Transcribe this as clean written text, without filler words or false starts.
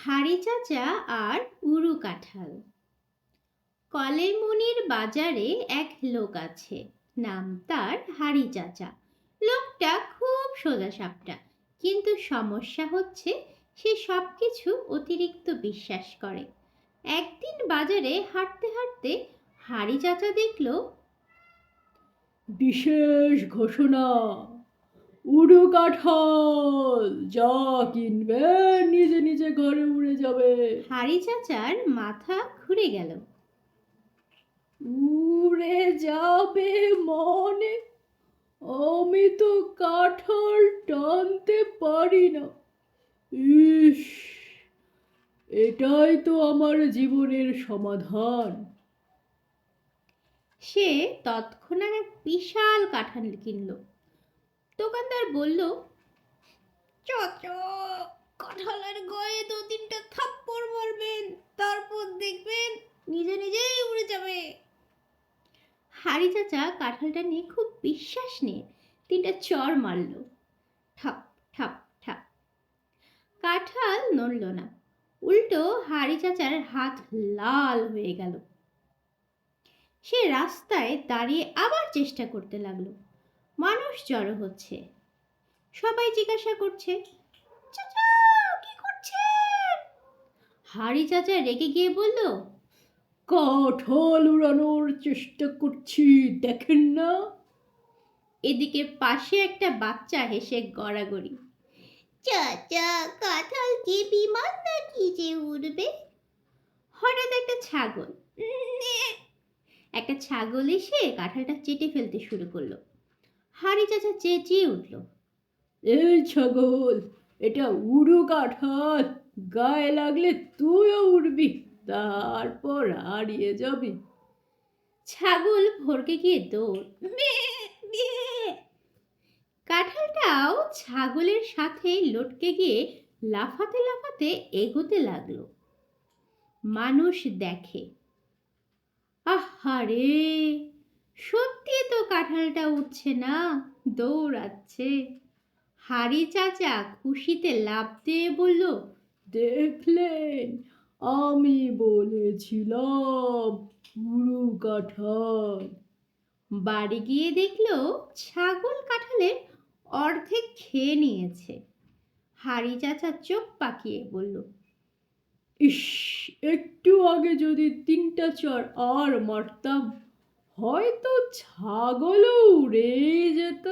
হাড়ি চাচা আর উড়ু কাঁঠাল। কলেমনির বাজারে এক লোক আছে, নাম তার হাড়ি চাচা। লোকটা খুব সোজাসাপটা, কিন্তু সমস্যা হচ্ছে সে সবকিছু অতিরিক্ত বিশ্বাস করে। একদিন বাজারে হাঁটতে হাঁটতে হাড়ি চাচা দেখলো, বিশেষ ঘোষণা, উড়ো কাঁঠাল, যা কিনবে নিজে নিজে ঘরে উড়ে যাবে। হাড়ি চাচার মাথা ঘুরে গেল। উড়ে যাবে মানে? আমি তো কাঁঠাল টানতে পারি না। ইস, এটাই তো আমার জীবনের সমাধান। সে তৎক্ষণাৎ এক বিশাল কাঁঠাল কিনল। দোকানদার বলল, চাচা, কাঁঠালের গায়ে 2-3টা থাপ্পড় মারবেন, তারপর দেখবেন নিজে নিজেই উড়ে যাবে। হাড়ি চাচা কাঁঠালটা নিয়ে খুব বিশ্বাস নিয়ে 3টা চড় মারল। ঠাপ ঠাপ ঠাপ। কাঁঠাল নড়ল না, উল্টো হাড়ি চাচার হাত লাল হয়ে গেল। সে রাস্তায় দাঁড়িয়ে আবার চেষ্টা করতে লাগলো। মানুষ জড়ো হচ্ছে, সবাই জিজ্ঞাসা করছে, চাচা কি করছেন? হাড়ি চাচা রেগে গিয়ে বলল, কাঁঠাল উড়ানোর চেষ্টা করছি, দেখেন না? এদিকে পাশে একটা বাচ্চা হেসে গড়াগড়ি, চাচা, কাঁঠাল কি বিমান নাকি যে উড়বে? হঠাৎ একটা ছাগল এসে কাঁঠালটা চেটে ফেলতে শুরু করলো। হাড়ি চাচা চেঁচিয়ে উঠল, এই ছাগল, এটা উড়ো কাঁঠাল, গায়ে লাগলে তুইও উড়বি, তারপর হারিয়ে যাবি। ছাগল ভরকে গিয়ে দৌড়। কাঁঠালটাও ছাগলের সাথে লটকে গিয়ে লাফাতে লাফাতে এগোতে লাগলো। মানুষ দেখে, আহারে, সত্যি তো কাঁঠালটা উঠছে না, দৌড়াচ্ছে। হাড়ি চাচা খুশিতে লাফ দিয়ে বলল, দেখলেন, আমি বলেছিলাম উড়ো কাঁঠাল। বাড়ি গিয়ে দেখলো ছাগল কাঁঠালের অর্ধেক খেয়ে নিয়েছে। হাড়ি চাচা চোখ পাকিয়ে বলল, ইস, একটু আগে যদি 3টা চড় আর মারতাম, হয়তো ছাগলও উড়ে যেত।